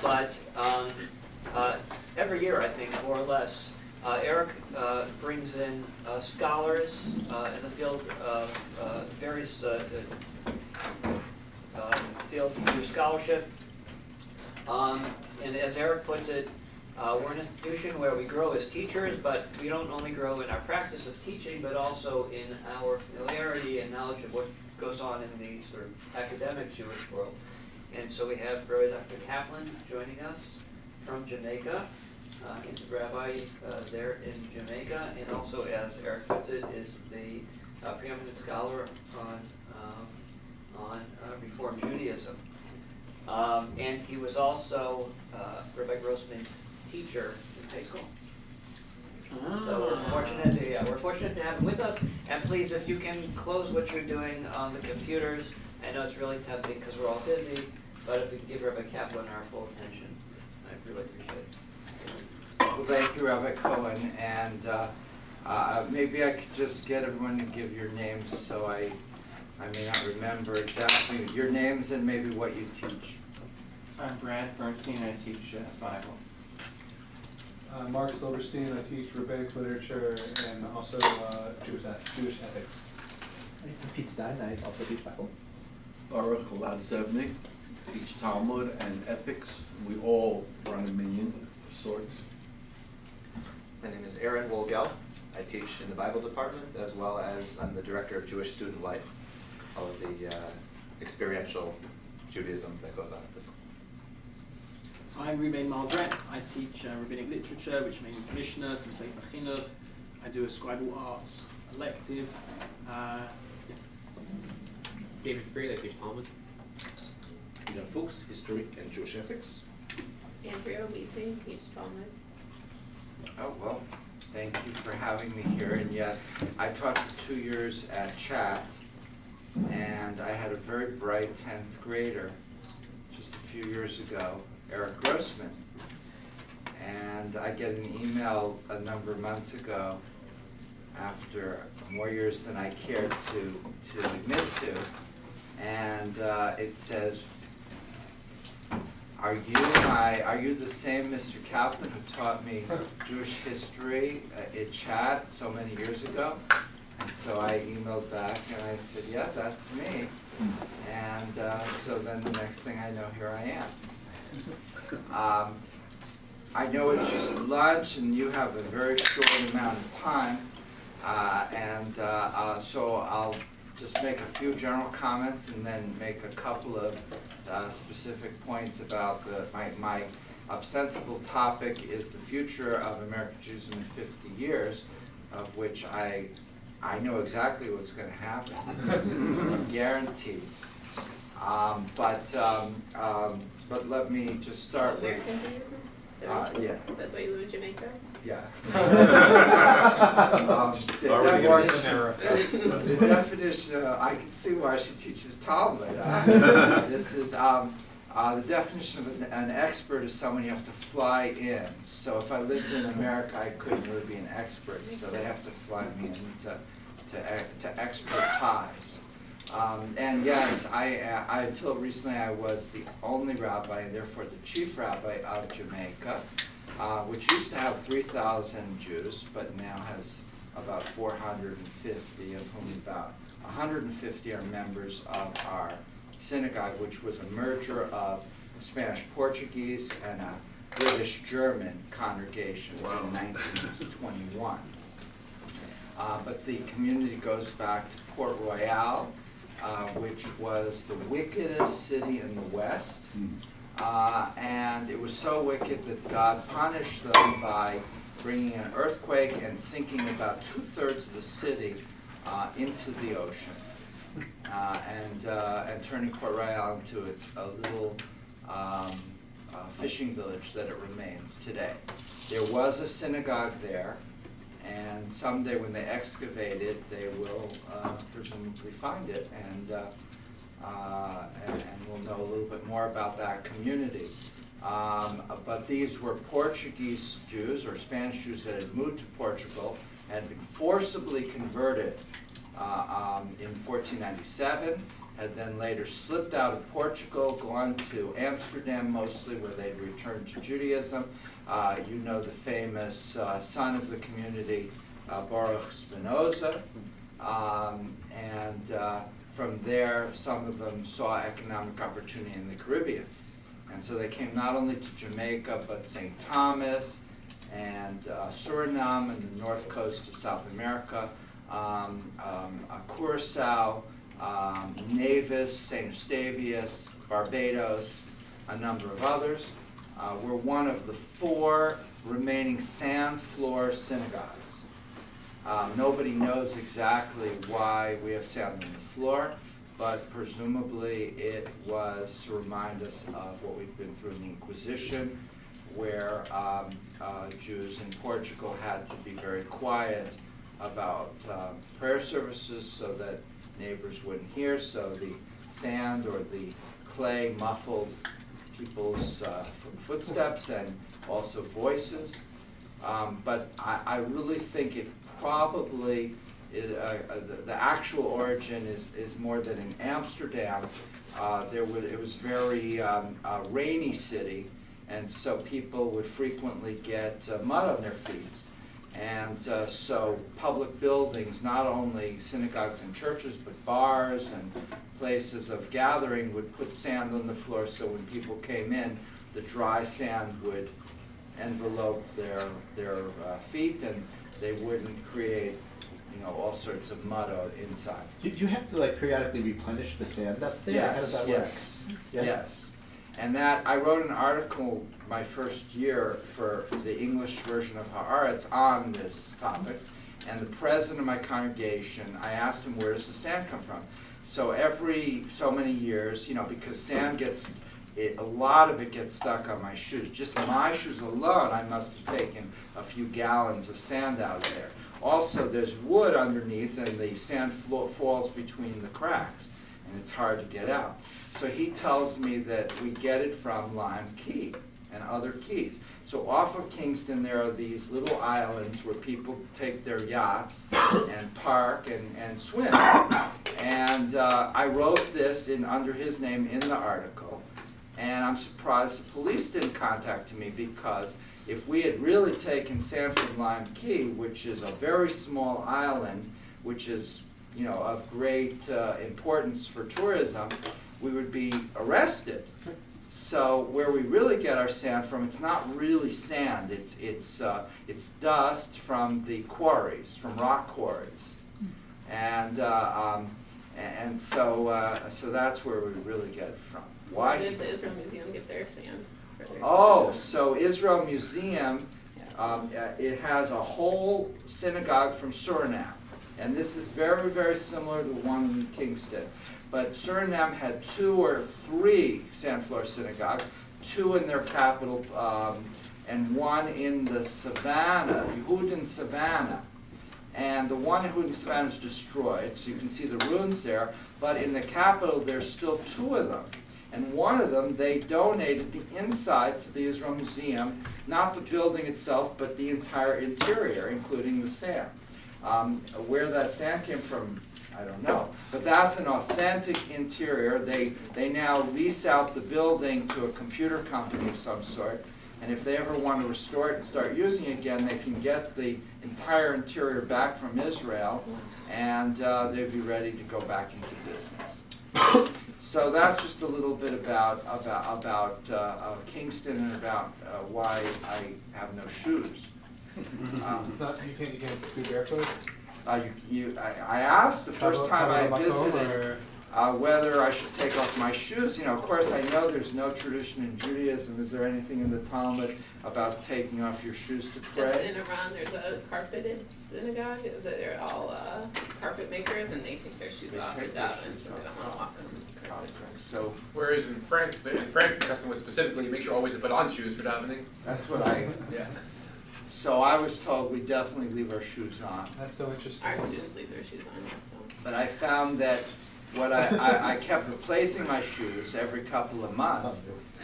but every year, I think, more or less, Eric brings in scholars in the field of various fields of Jewish scholarship. And as Eric puts it, we're an institution where we grow as teachers, but we don't only grow in our practice of teaching, but also in our familiarity and knowledge of what goes on in the sort of academic Jewish world. And so we have Rabbi Dr. Kaplan joining us from Jamaica. He's a rabbi there in Jamaica, and also, as Eric puts it, is the preeminent scholar on Reform Judaism. And he was also Rabbi Grossman's teacher in high school. So we're fortunate to have him with us. And please, if you can close what you're doing on the computers. I know it's really tempting because we're all busy, but if we can give Rabbi Kaplan our full attention, I really appreciate it. Well, thank you, Rabbi Cohen. And maybe I could just get everyone to give your names so I may not remember exactly your names and maybe what you teach. I'm Brad Bernstein. I teach Bible. Mark Silverstein. I teach rabbinic literature and also Jewish ethics. I'm Pete Stein. I also teach Bible. Baruch Lazevnik, teach Talmud and ethics. We all run a minyan of sorts. My name is Aaron Wolgel. I teach in the Bible department, as well as I'm the director of Jewish Student Life, all of the experiential Judaism that goes on at this. I'm Ruben Maldrek. I teach rabbinic literature, which means Mishnah, some Sefer Chinuch. I do a scribal arts elective. David Freed, I teach Talmud. Ina Fuchs, history and Jewish ethics. Andrea Weezy, teach Talmud. Oh, well, thank you for having me here. And yes, I taught for 2 years at Chat, and I had a very bright 10th grader just a few years ago, Eric Grossman. And I get an email a number of months ago, after more years than I cared to admit to, and it says, Are you the same Mr. Kaplan who taught me Jewish history at Chat so many years ago? And so I emailed back and I said, yeah, that's me. And so then the next thing I know, here I am. I know it's just lunch and you have a very short amount of time. So I'll just make a few general comments and then make a couple of specific points about my ostensible topic is the future of American Judaism in 50 years, of which I know exactly what's going to happen, guaranteed. But let me just start with. American Judaism? Yeah. That's why you live in Jamaica? Yeah. The The definition, I can see why she teaches Talmud. This is the definition of an expert is someone you have to fly in. So if I lived in America, I couldn't really be an expert. So they have to fly me in to expertise. And yes, I until recently I was the only rabbi and therefore the chief rabbi of Jamaica, which used to have 3,000 Jews, but now has about 450, of whom about 150 are members of our synagogue, which was a merger of Spanish-Portuguese and a British-German congregation in 1921. But the community goes back to Port Royal, which was the wickedest city in the West. And it was so wicked that God punished them by bringing an earthquake and sinking about 2/3 of the city into the ocean, and turning Port Royal into a little fishing village that it remains today. There was a synagogue there, and someday when they excavate it, they will presumably find it, and we'll know a little bit more about that community. But these were Portuguese Jews or Spanish Jews that had moved to Portugal, had been forcibly converted in 1497, had then later slipped out of Portugal, gone to Amsterdam mostly, where they'd returned to Judaism. You know the famous son of the community, Baruch Spinoza. From there, some of them saw economic opportunity in the Caribbean. And so they came not only to Jamaica, but St. Thomas and Suriname and the north coast of South America, Curacao, Nevis, St. Eustavius, Barbados, a number of others. We're one of the 4 remaining sand floor synagogues. Nobody knows exactly why we have sand on the floor, but presumably it was to remind us of what we've been through in the Inquisition, where Jews in Portugal had to be very quiet about prayer services so that neighbors wouldn't hear, so the sand or the clay muffled people's footsteps and also voices. But I really think it probably is, the actual origin is more that in Amsterdam it was very rainy city, and so people would frequently get mud on their feet. And so public buildings, not only synagogues and churches, but bars and places of gathering would put sand on the floor, so when people came in, the dry sand would envelope their feet, and they wouldn't create, all sorts of mud inside. Do you have to like periodically replenish the sand that's there? How does that work? Yes. And that, I wrote an article my first year for the English version of Haaretz on this topic, and the president of my congregation, I asked him, where does the sand come from? So every so many years, because sand a lot of it gets stuck on my shoes. Just my shoes alone, I must have taken a few gallons of sand out of there. Also, there's wood underneath, and the sand falls between the cracks, and it's hard to get out. So he tells me that we get it from Lime Key and other keys. So off of Kingston, there are these little islands where people take their yachts and park and swim. And I wrote this under his name in the article. And I'm surprised the police didn't contact me, because if we had really taken sand from Lime Key, which is a very small island, which is of great importance for tourism, we would be arrested. So where we really get our sand from, it's not really sand. It's dust from the quarries, from rock quarries, and so that's where we really get it from. Why? Where did the Israel Museum get their sand? For their So Israel Museum, it has a whole synagogue from Suriname. And this is very, very similar to the one in Kingston. But Suriname had 2 or 3 sand floor synagogues, 2 in their capital, and 1 in the Savannah, Yehudan Savannah. And the one in Yehudan Savannah is destroyed, so you can see the ruins there. But in the capital, there's still 2 of them. And one of them, they donated the inside to the Israel Museum, not the building itself, but the entire interior, including the sand. Where that sand came from, I don't know. But that's an authentic interior. They now lease out the building to a computer company of some sort. And if they ever want to restore it and start using it again, they can get the entire interior back from Israel, and they'd be ready to go back into business. So that's just a little bit about Kingston and about why I have no shoes. It's not, you can't be barefoot? I asked the first time I visited whether I should take off my shoes. Of course, I know there's no tradition in Judaism. Is there anything in the Talmud about taking off your shoes to pray? Just in Iran, there's a carpeted synagogue. They're all carpet makers, and they take their shoes off to daven, so they don't want to walk in carpet. So, whereas in France, the custom was specifically you make sure always to put on shoes for davening. That's what I. Yeah. So I was told we definitely leave our shoes on. That's so interesting. Our students leave their shoes on, so. But I found that I kept replacing my shoes every couple of months,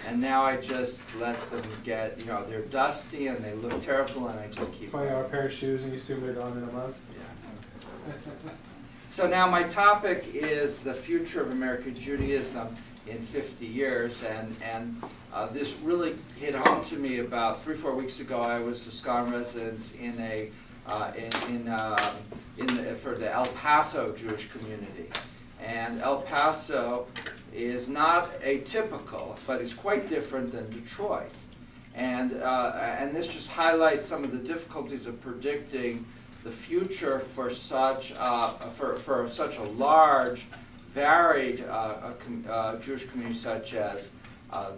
and now I just let them get, they're dusty and they look terrible, and I just keep them. 20-hour pair of shoes, and you assume they're gone in a month? Yeah. So now my topic is the future of American Judaism in 50 years, and this really hit home to me about 3-4 weeks ago. I was a scholar in residence in for the El Paso Jewish community, and El Paso is not atypical, but it's quite different than Detroit, and this just highlights some of the difficulties of predicting the future for such a large, varied Jewish community such as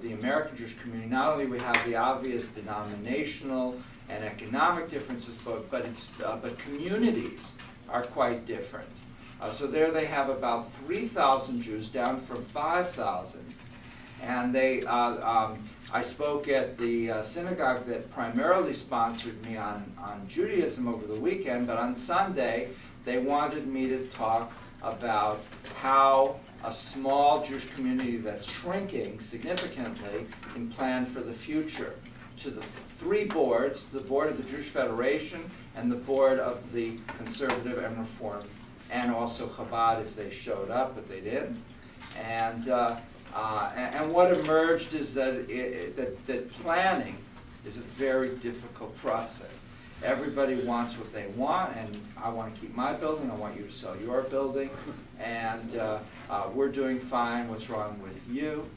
the American Jewish community. Not only we have the obvious denominational and economic differences, but communities are quite different. So there they have about 3,000 Jews, down from 5,000, and they. I spoke at the synagogue that primarily sponsored me on Judaism over the weekend, but on Sunday they wanted me to talk about how a small Jewish community that's shrinking significantly can plan for the future. To the 3 boards, the board of the Jewish Federation and the board of the Conservative and Reform, and also Chabad if they showed up, but they didn't. And what emerged is that planning is a very difficult process. Everybody wants what they want, and I want to keep my building, I want you to sell your building, and we're doing fine, what's wrong with you?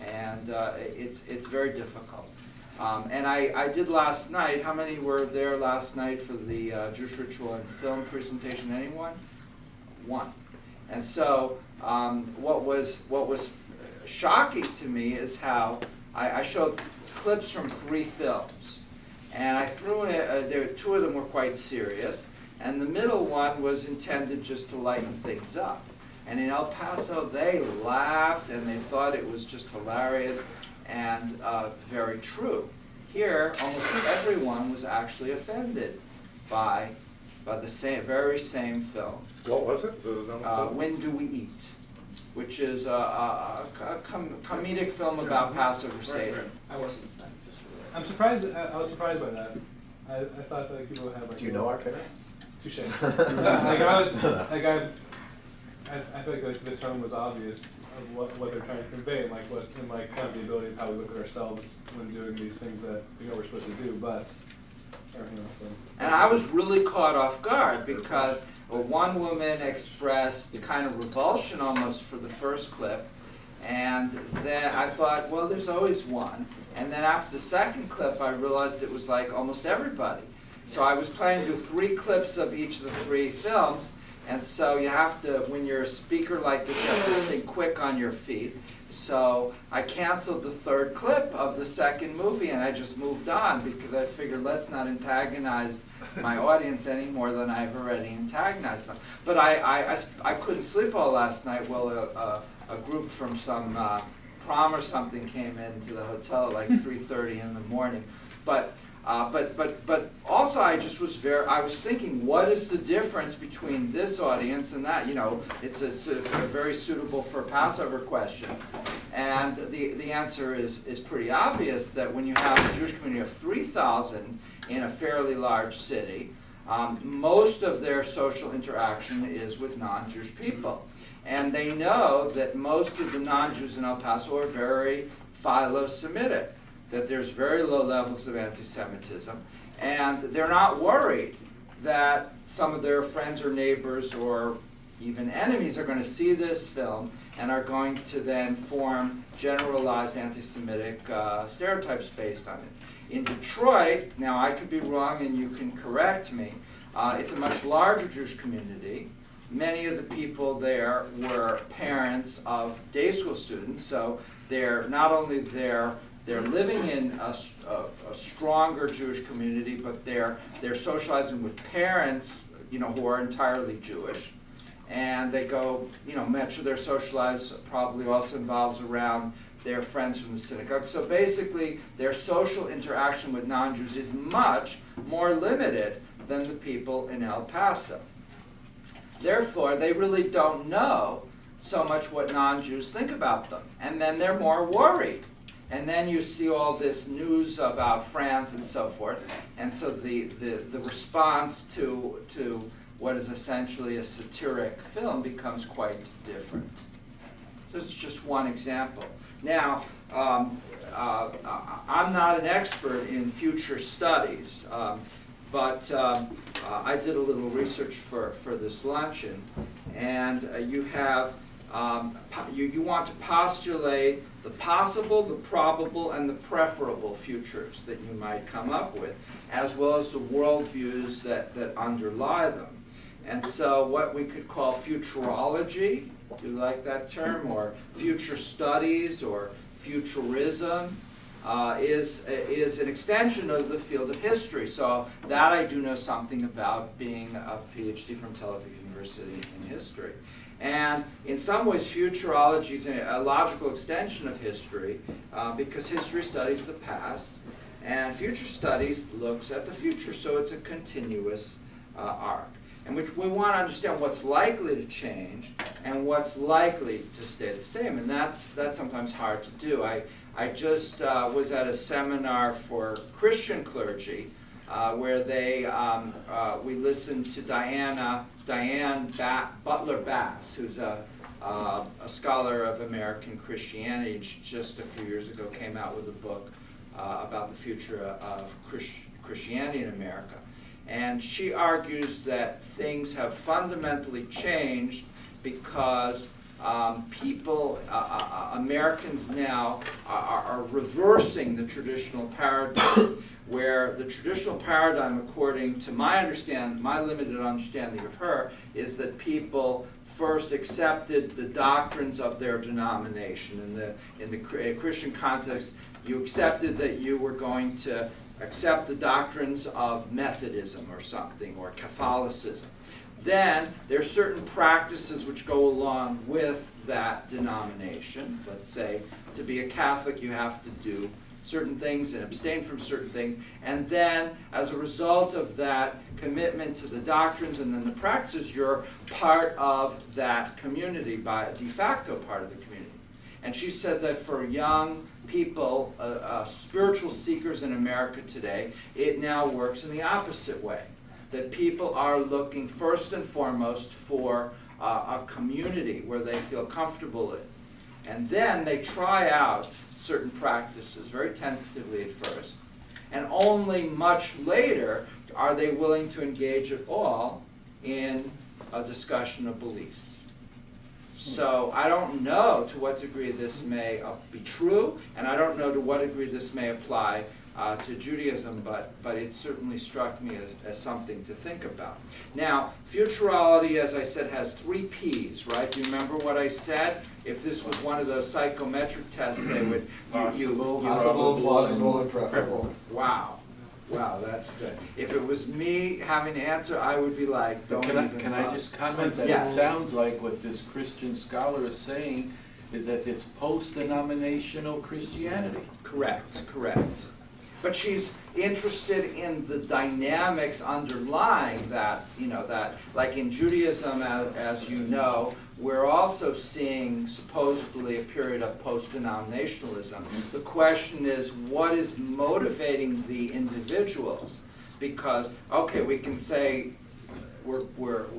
And it's very difficult. And I did last night, how many were there last night for the Jewish Ritual and Film presentation? Anyone? 1. And so what was shocking to me is how I showed clips from 3 films, and I threw in there. 2 of them were quite serious, and the middle one was intended just to lighten things up. And in El Paso, they laughed and they thought it was just hilarious and very true. Here, almost everyone was actually offended by the very same film. What was it? When Do We Eat? Which is a comedic film about Passover Seder. I wasn't. I'm surprised. I was surprised by that. I thought that people would have like. Do you know our parents? Touche. I feel like the tone was obvious of what they're trying to convey, and kind of the ability of how we look at ourselves when doing these things that we're supposed to do, but everything else. And I was really caught off guard because one woman expressed kind of revulsion almost for the first clip, and then I thought, well, there's always one. And then after the second clip, I realized it was like almost everybody. So I was planning to do 3 clips of each of the 3 films, and so you have to, when you're a speaker like this, you have to think quick on your feet. So I canceled the 3rd clip of the second movie, and I just moved on because I figured let's not antagonize my audience any more than I've already antagonized them. But I couldn't sleep all last night. Well, a group from some prom or something came into the hotel at like 3:30 in the morning. But also I was thinking, what is the difference between this audience and that? It's a very suitable for a Passover question. And the answer is pretty obvious, that when you have a Jewish community of 3,000 in a fairly large city, most of their social interaction is with non-Jewish people. And they know that most of the non-Jews in El Paso are very philo-Semitic, that there's very low levels of anti-Semitism, and they're not worried that some of their friends or neighbors or even enemies are going to see this film and are going to then form generalized anti-Semitic stereotypes based on it. In Detroit, now I could be wrong and you can correct me, it's a much larger Jewish community. Many of the people there were parents of day school students, so they're not only they're living in a stronger Jewish community, but they're socializing with parents, who are entirely Jewish, and they go, much of their social lives probably also involves around their friends from the synagogue. So basically, their social interaction with non-Jews is much more limited than the people in El Paso. Therefore, they really don't know so much what non-Jews think about them, and then they're more worried. And then you see all this news about France and so forth, and so the response to what is essentially a satiric film becomes quite different. So it's just one example. Now, I'm not an expert in future studies, but I did a little research for this luncheon, and you have you want to postulate the possible, the probable, and the preferable futures that you might come up with, as well as the worldviews that underlie them. And so what we could call futurology, do you like that term, or future studies, or futurism, is an extension of the field of history. So that I do know something about, being a PhD from Tel Aviv University in history. And in some ways, futurology is a logical extension of history, because history studies the past, and future studies looks at the future. So it's a continuous arc, in which we want to understand what's likely to change and what's likely to stay the same. And that's sometimes hard to do. I just was at a seminar for Christian clergy, where we listened to Diane Butler Bass, who's a scholar of American Christianity. Just a few years ago came out with a book about the future of Christianity in America. And she argues that things have fundamentally changed because people, Americans now, are reversing the traditional paradigm, where the traditional paradigm, according to my limited understanding of her, is that people first accepted the doctrines of their denomination. In the Christian context, you accepted that you were going to accept the doctrines of Methodism or something, or Catholicism. Then there are certain practices which go along with that denomination. Let's say, to be a Catholic, you have to do certain things and abstain from certain things. And then, as a result of that commitment to the doctrines and then the practices, you're part of that community, by de facto part of the community. And she said that for young people, spiritual seekers in America today, it now works in the opposite way. That people are looking first and foremost for a community where they feel comfortable in. And then they try out certain practices, very tentatively at first. And only much later are they willing to engage at all in a discussion of beliefs. So I don't know to what degree this may be true, and I don't know to what degree this may apply to Judaism, but it certainly struck me as something to think about. Now, futurology, as I said, has 3 Ps, right? Do you remember what I said? If this was one of those psychometric tests, they would... Possible, plausible, and preferable. Wow, that's good. If it was me having to answer, I would be like, don't even... Can I just comment that Yes. It sounds like what this Christian scholar is saying is that it's post-denominational Christianity. Correct. But she's interested in the dynamics underlying that, that, like in Judaism, as you know, we're also seeing supposedly a period of post-denominationalism. The question is, what is motivating the individuals? Because, okay, we can say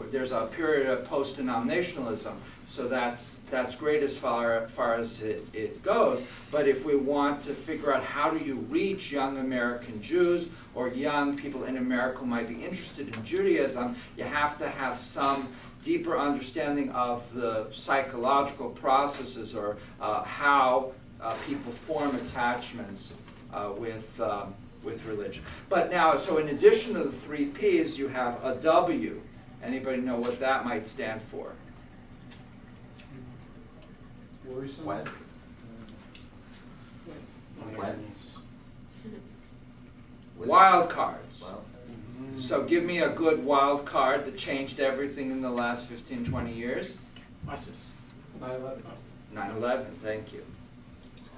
there's a period of post-denominationalism, so that's great as far as it goes. But if we want to figure out how do you reach young American Jews or young people in America who might be interested in Judaism, you have to have some deeper understanding of the psychological processes, or how people form attachments with religion. But now, so in addition to the 3 Ps, you have a W. Anybody know what that might stand for? When? Wild cards. Well, So give me a good wild card that changed everything in the last 15, 20 years. ISIS. 9/11, thank you.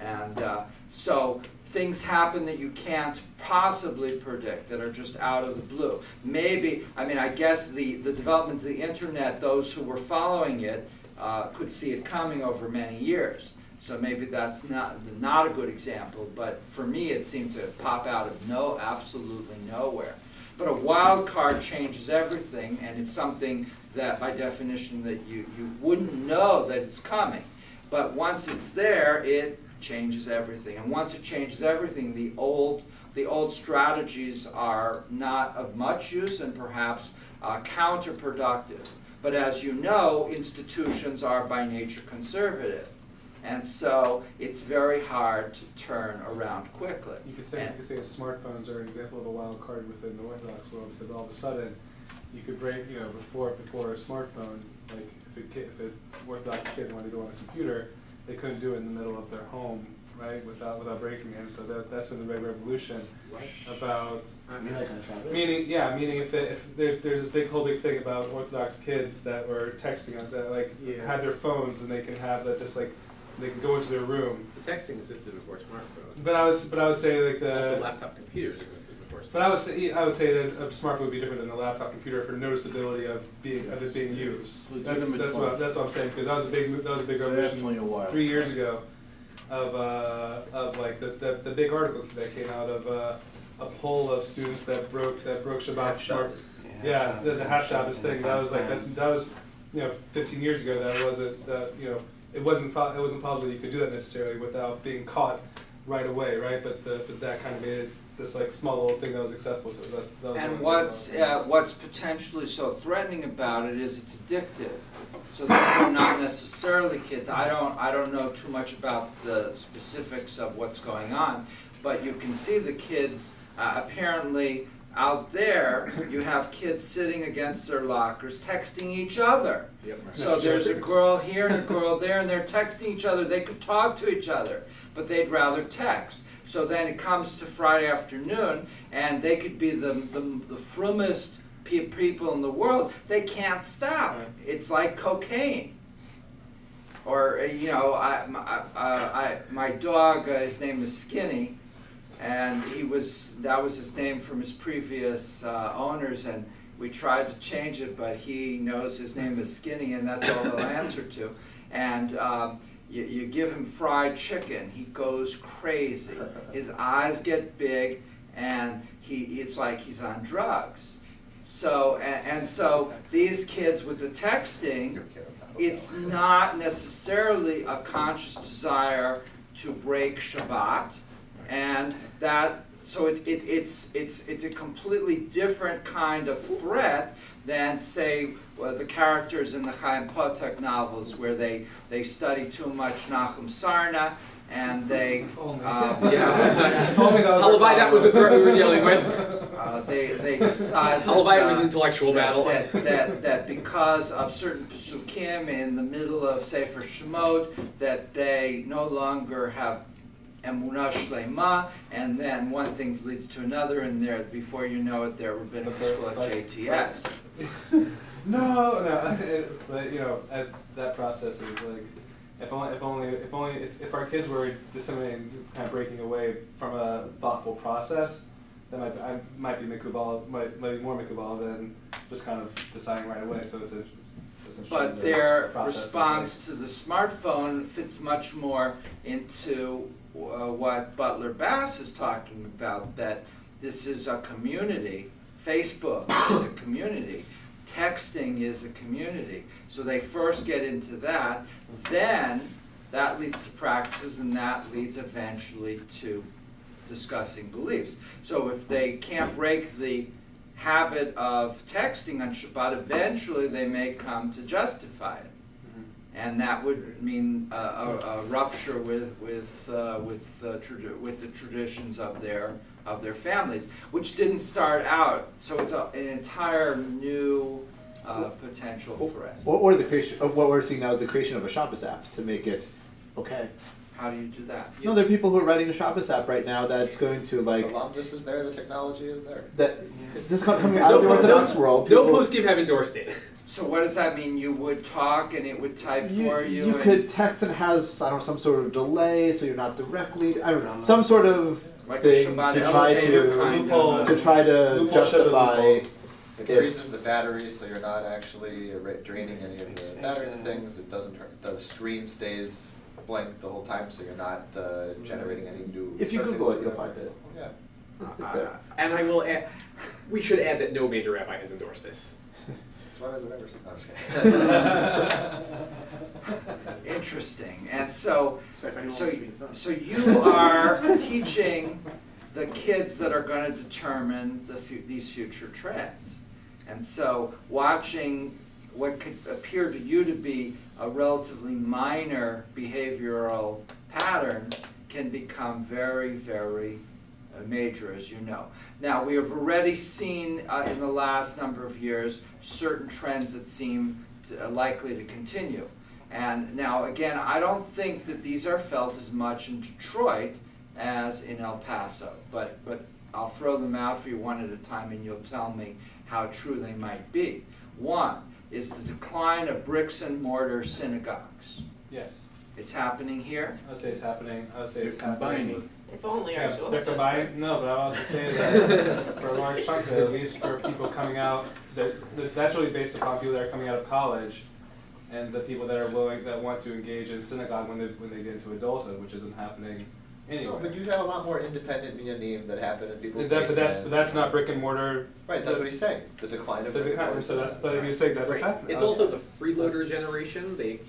And so things happen that you can't possibly predict, that are just out of the blue. Maybe, I guess the development of the internet, those who were following it could see it coming over many years. So maybe that's not a good example, but for me it seemed to pop out of absolutely nowhere. But a wild card changes everything, and it's something that, by definition, that you wouldn't know that it's coming. But once it's there, it changes everything. And once it changes everything, the old strategies are not of much use and perhaps counterproductive. But as you know, institutions are by nature conservative. And so it's very hard to turn around quickly. You could say smartphones are an example of a wild card within the Orthodox world, because all of a sudden you could break, before a smartphone, like if an Orthodox kid wanted to go on a computer, they couldn't do it in the middle of their home, right, without breaking it. So that's when the Red Revolution about meaning if there's this whole big thing about Orthodox kids that were texting us that have their phones and they can have that they can go into their room. The texting existed before smartphones. But I would say Also, laptop computers existed before smartphones. But I would say that a smartphone would be different than a laptop computer for noticeability of it being used. That's what I'm saying, because that was a big revolution 3 years ago of like the big article that came out of a poll of students that broke Shabbat Shabbos. Yeah, the half Shabbos thing. That was 15 years ago. That wasn't it wasn't possible you could do that necessarily without being caught right away, right? But that kind of made it this small little thing that was accessible to us. And what's potentially so threatening about it is it's addictive. So these are not necessarily kids. I don't know too much about the specifics of what's going on, but you can see the kids apparently out there. You have kids sitting against their lockers texting each other. Yep. So there's a girl here and a girl there, and they're texting each other. They could talk to each other, but they'd rather text. So then it comes to Friday afternoon, and they could be the frummest people in the world. They can't stop. Right. It's like cocaine. Or my dog, his name is Skinny, and that was his name from his previous owners, and we tried to change it, but he knows his name is Skinny, and that's all he'll answer to. And you give him fried chicken, he goes crazy. His eyes get big, and it's like he's on drugs. So so these kids with the texting, it's not necessarily a conscious desire to break Shabbat, and that so it's a completely different kind of threat than, say, the characters in the Chaim Potok novels, where they study too much Nachum Sarna, and they Halavai, that was the threat we were dealing with. They decide Halavai was an intellectual battle. that because of certain pesukim in the middle of Sefer Shemot, that they no longer have emunah shlema, and then one thing leads to another, and before you know it, they're rabbinic school at JTS. No, but that process is like, if our kids were disseminating, kind of breaking away from a thoughtful process, then I might be more mikubal than just kind of deciding right away. So but their response to the smartphone fits much more into what Butler Bass is talking about, that this is a community. Facebook is a community. Texting is a community. So they first get into that, then that leads to practices, and that leads eventually to discussing beliefs. So if they can't break the habit of texting on Shabbat, eventually they may come to justify it. And that would mean a rupture with the traditions of their families, which didn't start out. So it's an entire new potential threat. Or the creation of what we're seeing now is the creation of a Shabbos app to make it okay. How do you do that? No, there are people who are writing a Shabbos app right now that's going to The lambdas is there, the technology is there. This coming out of the Orthodox world. No poskim have endorsed it. So what does that mean? You would talk and it would type for you? You could text and it has, some sort of delay, so you're not directly, some sort of like thing to try to justify. It freezes the battery, so you're not actually draining any of the battery things. It doesn't hurt. The screen stays blank the whole time, so you're not generating any new. If you Google it, you'll find it. Yeah. It's there. And I will add, We should add that no major rabbi has endorsed this. As long as it ever. No, I'm just kidding. Interesting. And so, So if anyone so, wants to be first. so you are teaching the kids that are going to determine these future trends. And so watching what could appear to you to be a relatively minor behavioral pattern can become very, very major, as you know. Now, we have already seen in the last number of years certain trends that seem likely to continue. And now, again, I don't think that these are felt as much in Detroit as in El Paso, but I'll throw them out for you one at a time and you'll tell me how true they might be. One is the decline of bricks and mortar synagogues. Yes, It's happening here. I'd say it's happening. I'd say They're it's happening. combining. If only our Yeah, shul they're had those combined. bricks. No, but I was also saying that for a large chunk of it, at least for people coming out, that's really based upon people that are coming out of college, and the people that are willing, that want to engage in synagogue when they get into adulthood, which isn't happening anyway. No, but you have a lot more independent minyanim that happen in people's But that's not brick and mortar. Right, that's what he's saying. The decline of The decline, so that's, but if you say that's what's happening. It's also the freeloader generation. The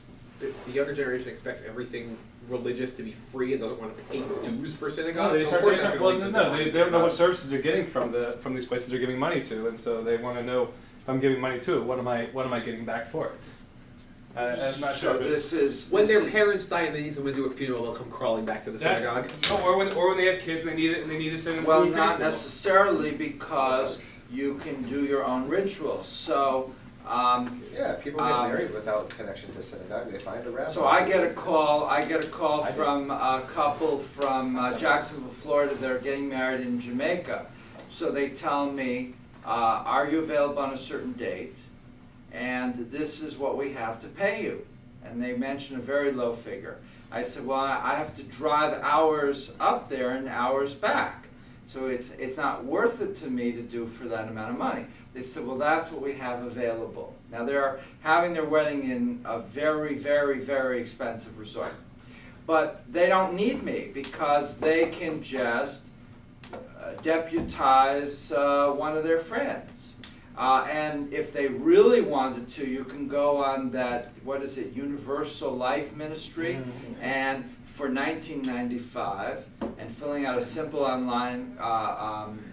younger generation expects everything religious to be free and doesn't want to pay dues for No, synagogues. they So start, of they course start, they're well, going no, to they don't know what services they're getting from these places they're giving money to, and so they want to know if I'm giving money to it, what am I getting back for it? I'm not sure. So this is When this their is- parents die and they need someone to do a funeral, they'll come crawling back to the synagogue. Or when they have kids, they need it, and they need to send them Well, to a not preschool. necessarily, because you can do your own rituals. So, Yeah, people get married without connection to synagogue. They find a rabbi. so I get a call from a couple from Jacksonville, Florida. They're getting married in Jamaica. So they tell me, are you available on a certain date? And this is what we have to pay you. And they mention a very low figure. I said, well, I have to drive hours up there and hours back. So it's not worth it to me to do for that amount of money. They said, well, that's what we have available. Now they're having their wedding in a very, very, very expensive resort. But they don't need me because they can just deputize one of their friends. And if they really wanted to, you can go on that, what is it, Universal Life Ministry, and for $19.95, and filling out a simple online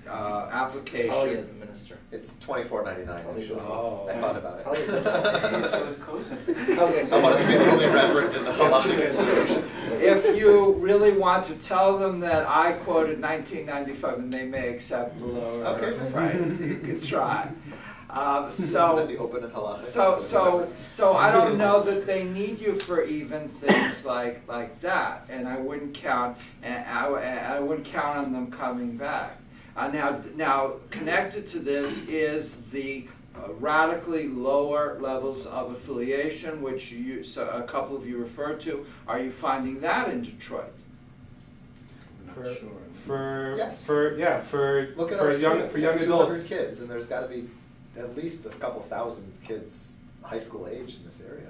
application. Holly as a minister. It's $24.99 actually. Oh. I thought about Holly it. so it's cozy. Okay, I so wanted to be the only reverend in the halachic institution. If you really want to tell them that I quoted $19.95, and they may accept the lower Okay. price, you can try. That'd So be open and halachic. so I don't know that they need you for even things like that, and I wouldn't count I wouldn't count on them coming back. Now connected to this is the radically lower levels of affiliation, which a couple of you referred to. Are you finding that in Detroit? Yes. For Look at our young school. for We young have 200 adults. kids, and there's got to be at least a couple thousand kids high school age in this area.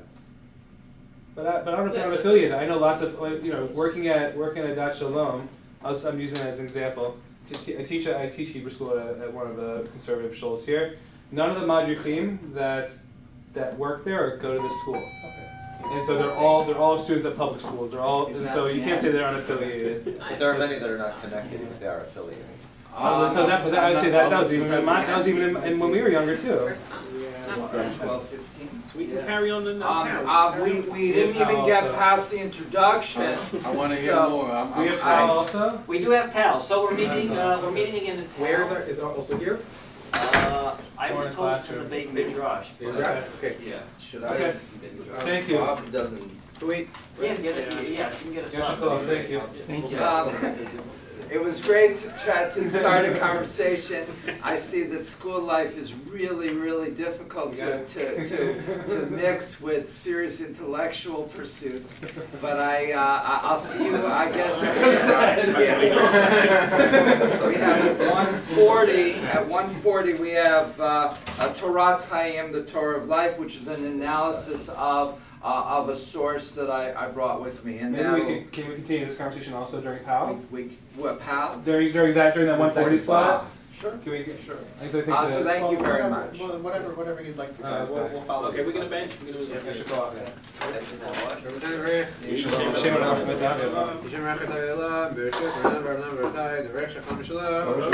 But I don't know if I'm affiliated. I know lots of working at Dat Shalom. I'm using it as an example. I teach Hebrew school at one of the conservative shuls here. None of the madrichim that work there go to this school. Okay. And so they're all students at public schools. They're all, and so you can't say they're unaffiliated. But there are many that are not connected, even if they are affiliated. I would say that was even when we were younger too. Or some. Not really. 12, 15. So we can carry on and carry. We didn't even get past the introduction. I want to hear So- more. I'm We have sorry. Al also. We do have PAL, so we're meeting again in PAL. Where is our also here? I was told it's in the big midrash. but- Okay. Yeah. Should Okay. Thank you. Bob doesn't. Wait. Yeah, get it, yeah, you can get a Yeah, sub. sure, thank you. Thank you. It was great to try to start a conversation. I see that school life is really, really difficult to mix with serious intellectual pursuits. But I'll see you, I guess. We have at 1:40. At 1:40, we have Torah Chaim, the Torah of Life, which is an analysis of a source that I brought with me, and Maybe can we continue this conversation also during PAL? what PAL? During that 140 slot? Sure. Can we get? Sure. I think So thank you very whatever, much. well, whatever you'd like to go. Okay. We'll follow. Okay, we're gonna bench. We're gonna I should go off. Hashem Rachat Ha'Elah, Bereshit, Banan, Barnan, Baratai, Derech Shacham Shalom.